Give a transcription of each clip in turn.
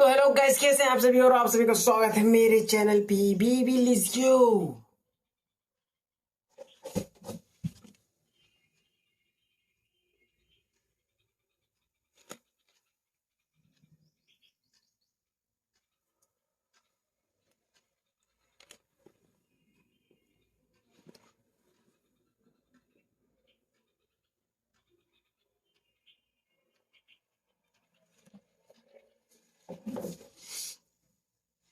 तो hello guys, कैसे हैं आप सभी। और आप सभी का स्वागत है मेरे चैनल पे बीबी लिस्यो।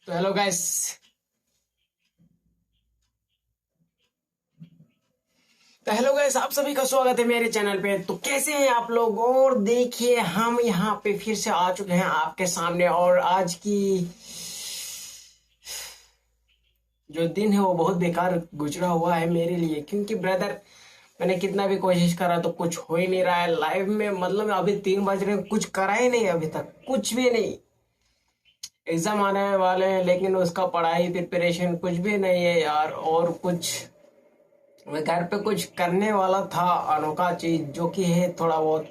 तो हेलो गाइस, आप सभी का स्वागत है मेरे चैनल पे। तो कैसे हैं आप लोग। और देखिए, हम यहाँ पे फिर से आ चुके हैं आपके सामने। और आज की जो दिन है वो बहुत बेकार गुजरा हुआ है मेरे लिए, क्योंकि ब्रदर मैंने कितना भी कोशिश करा तो कुछ हो ही नहीं रहा है लाइव में। मतलब अभी 3 बज रहे हैं, कुछ करा ही नहीं अभी तक, कुछ भी नहीं। एग्जाम आने वाले हैं लेकिन उसका पढ़ाई प्रिपरेशन कुछ भी नहीं है यार। और कुछ मैं घर पे कुछ करने वाला था अनोखा चीज, जो कि है थोड़ा बहुत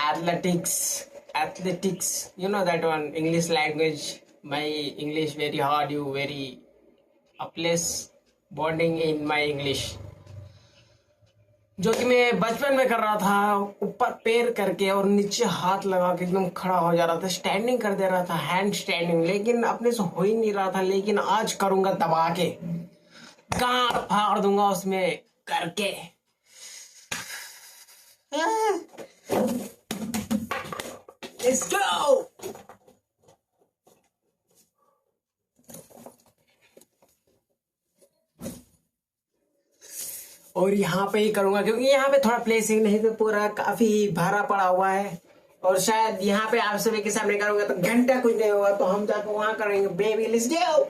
athletics. Athletics, you know that one, English language. My English very hard, you very a place bonding in my English, जो कि मैं बचपन में कर रहा था। ऊपर पैर करके और नीचे हाथ लगा के एकदम खड़ा हो जा रहा था, स्टैंडिंग कर दे रहा था, हैंड स्टैंडिंग। लेकिन अपने से हो ही नहीं रहा था। लेकिन आज करूंगा दबा के, गांड फाड़ दूंगा उसमें करके। Let's go. और यहाँ पे ही करूंगा क्योंकि यहाँ पे थोड़ा प्लेस ही नहीं, तो पूरा काफी भरा पड़ा हुआ है। और शायद यहाँ पे आप सभी के सामने करूंगा तो घंटा कुछ नहीं होगा, तो हम जाकर वहां करेंगे। बेबी लेट्स गो।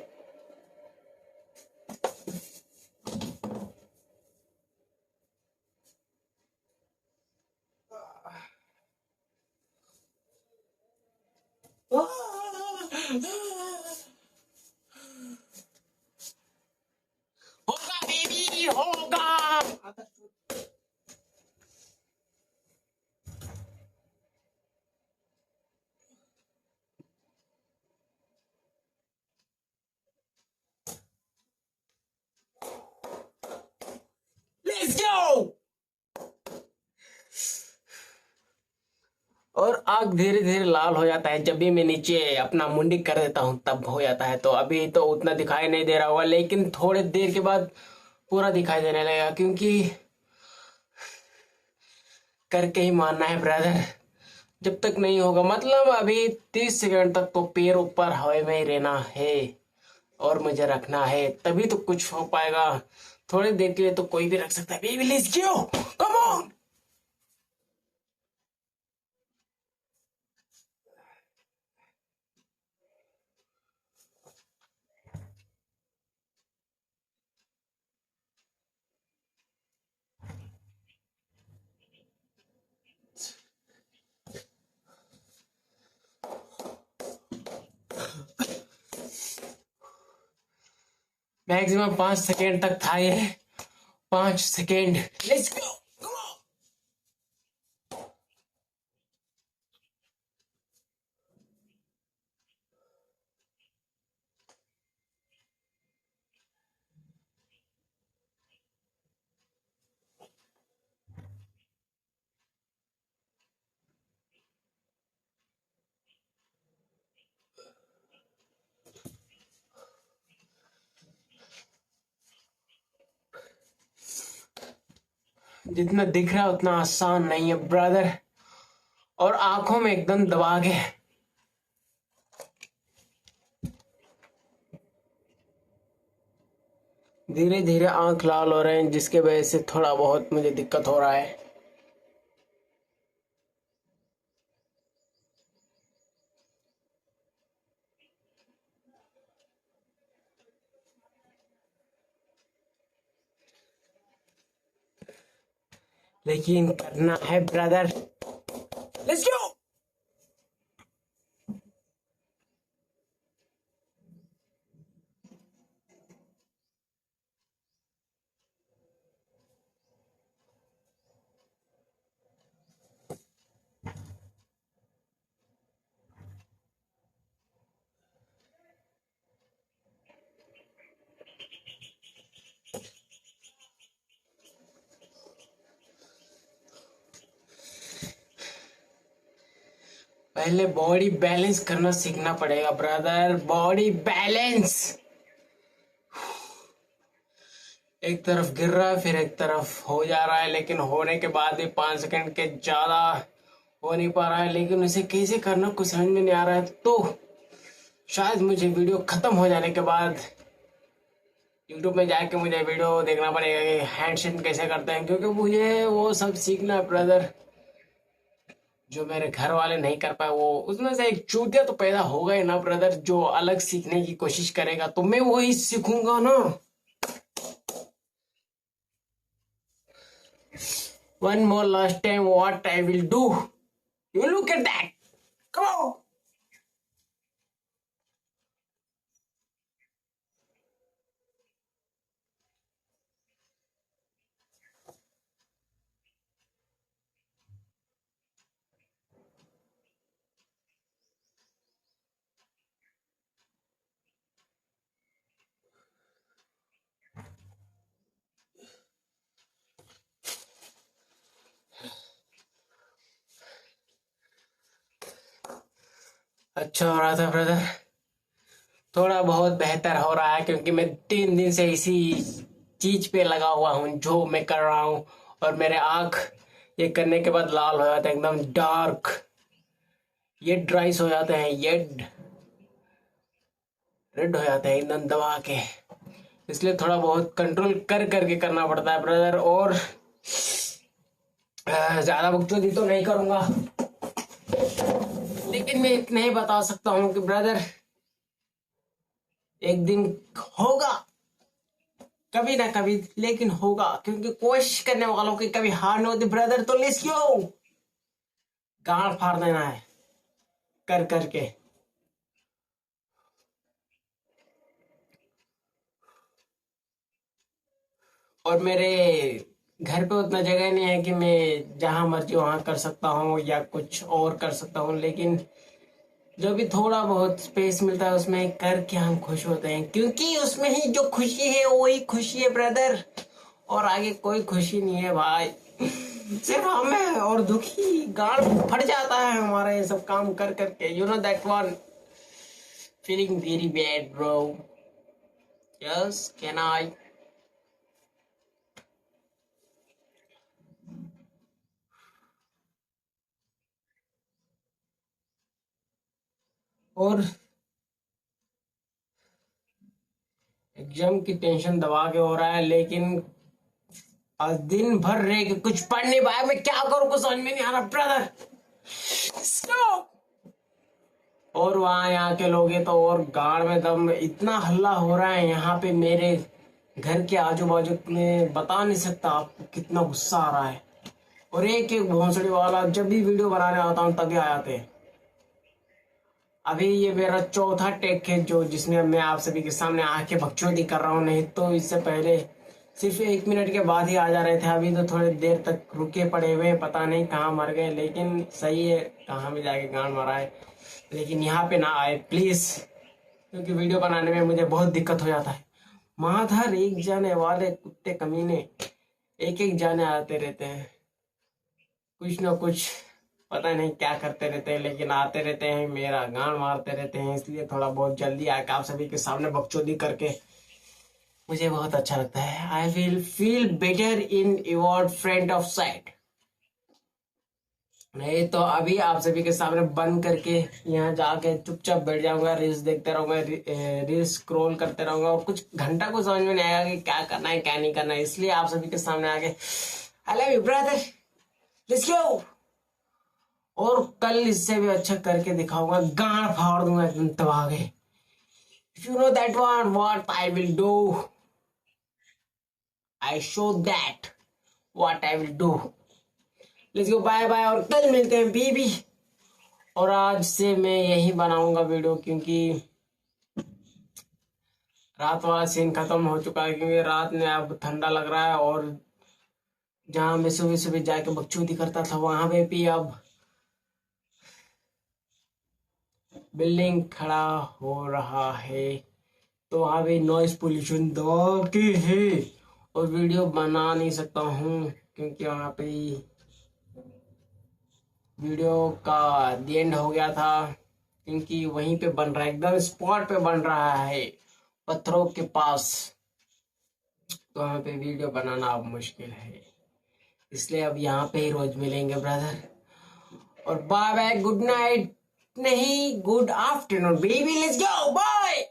होगा बेबी होगा। Let's go. और आग धीरे धीरे लाल हो जाता है जब भी मैं नीचे अपना मुंडी कर देता हूँ, तब हो जाता है। तो अभी तो उतना दिखाई नहीं दे रहा होगा, लेकिन थोड़ी देर के बाद पूरा दिखाई देने लगेगा, क्योंकि करके ही मानना है ब्रदर। जब तक नहीं होगा, मतलब अभी 30 सेकंड तक तो पैर ऊपर हवा में ही रहना है और मुझे रखना है, तभी तो कुछ हो पाएगा। थोड़ी देर के लिए तो कोई भी रख सकता है। Baby let's go, come on. Maximum 5 second तक था ये। 5 सेकेंड। Let's go. जितना दिख रहा है उतना आसान नहीं है ब्रदर। और आंखों में एकदम दबा के। धीरे धीरे आंख लाल हो रहे हैं, जिसके वजह से थोड़ा बहुत मुझे दिक्कत हो रहा है। लेकिन करना है ब्रदर। Let's go. पहले बॉडी बैलेंस करना सीखना पड़ेगा ब्रदर, बॉडी बैलेंस। एक तरफ गिर रहा है फिर एक तरफ हो जा रहा है, लेकिन होने के बाद भी 5 सेकंड के ज्यादा हो नहीं पा रहा है, लेकिन उसे कैसे करना कुछ समझ में नहीं आ रहा है। तो शायद मुझे वीडियो खत्म हो जाने के बाद यूट्यूब में जाके मुझे वीडियो देखना पड़ेगा कि हैंडशेक कैसे करते हैं, क्योंकि मुझे वो सब सीखना है ब्रदर, जो मेरे घर वाले नहीं कर पाए। वो उसमें से एक चूतिया तो पैदा होगा ही ना ब्रदर, जो अलग सीखने की कोशिश करेगा, तो मैं वही सीखूंगा ना। One more last time, what I will do. You look at that. Come on. अच्छा हो रहा था ब्रदर, थोड़ा बहुत बेहतर हो रहा है, क्योंकि मैं 3 दिन से इसी चीज पे लगा हुआ हूँ जो मैं कर रहा हूँ। और मेरे आंख ये करने के बाद लाल हो जाते हैं, एकदम डार्क, ये ड्राइस हो जाते हैं, ये रेड हो जाते हैं एकदम दबा के। इसलिए थोड़ा बहुत कंट्रोल कर करके करना पड़ता है ब्रदर। और ज्यादा बकचोदी तो नहीं करूंगा, लेकिन मैं इतना ही बता सकता हूँ कि ब्रदर एक दिन होगा, कभी ना कभी, लेकिन होगा, क्योंकि कोशिश करने वालों की कभी हार नहीं होती ब्रदर। तो लेट्स गो, गाड़ फाड़ देना है कर करके। और मेरे घर पे उतना जगह नहीं है कि मैं जहां मर्जी वहां कर सकता हूँ या कुछ और कर सकता हूँ, लेकिन जो भी थोड़ा बहुत स्पेस मिलता है उसमें करके हम खुश होते हैं, क्योंकि उसमें ही जो खुशी है वही खुशी है ब्रदर, और आगे कोई खुशी नहीं है भाई। सिर्फ हमें और दुखी गाड़ फट जाता है हमारा ये सब काम कर करके। You know that one feeling very bad bro. Yes, can I? और एग्जाम की टेंशन दबा के हो रहा है, लेकिन आज दिन भर रह के कुछ पढ़ नहीं पाया। मैं क्या करूं कुछ समझ में नहीं आ रहा ब्रदर। स्टॉप। और वहां यहाँ के लोग हैं तो और गाड़ में दम, इतना हल्ला हो रहा है यहाँ पे मेरे घर के आजू बाजू में, बता नहीं सकता आपको कितना गुस्सा आ रहा है। और एक एक भोंसड़ी वाला जब भी वीडियो बनाने आता हूँ तभी आ जाते हैं। अभी ये मेरा चौथा टेक है जो जिसमें मैं आप सभी के सामने आके बकचोदी कर रहा हूँ, नहीं तो इससे पहले सिर्फ 1 मिनट के बाद ही आ जा रहे थे। अभी तो थोड़ी देर तक रुके पड़े हुए, पता नहीं कहाँ मर गए, लेकिन सही है कहाँ में जाके गांड मारा है, लेकिन यहाँ पे ना आए प्लीज, क्योंकि वीडियो बनाने में मुझे बहुत दिक्कत हो जाता है। माधर एक जाने वाले कुत्ते कमीने एक एक जाने आते रहते हैं, कुछ ना कुछ पता नहीं क्या करते रहते हैं, लेकिन आते रहते हैं, मेरा गांड मारते रहते हैं। इसलिए थोड़ा बहुत जल्दी आके आप सभी के सामने बकचोदी करके मुझे बहुत अच्छा लगता है। I will feel better in your front of side. नहीं तो अभी आप सभी के सामने बंद करके यहाँ जाके चुपचाप बैठ जाऊंगा, रील्स देखते रहूंगा, रील्स स्क्रॉल करते रहूंगा, और कुछ घंटा को समझ में नहीं आएगा कि क्या करना है क्या नहीं करना है। इसलिए आप सभी के सामने आके I love you brother, let's go. और कल इससे भी अच्छा करके दिखाऊंगा, गांड फाड़ दूंगा एकदम तबाह के। If you know that one, what I will do, I show that what I will do. Let's go, bye bye, और कल मिलते हैं बीबी। और आज से मैं यही बनाऊंगा वीडियो, क्योंकि रात वाला सीन खत्म हो चुका है, क्योंकि रात में अब ठंडा लग रहा है, और जहां मैं सुबह सुबह जाके बकचोदी करता था वहां पे भी अब बिल्डिंग खड़ा हो रहा है, तो वहां भी नॉइस पोल्यूशन दबा के है, और वीडियो बना नहीं सकता हूँ क्योंकि वहां पे वीडियो का द एंड हो गया था, क्योंकि वहीं पे बन रहा है, एकदम स्पॉट पे बन रहा है, पत्थरों के पास। तो वहाँ पे वीडियो बनाना अब मुश्किल है, इसलिए अब यहाँ पे ही रोज मिलेंगे ब्रदर। और बाय बाय, गुड नाइट नहीं, good afternoon baby, let's go bye.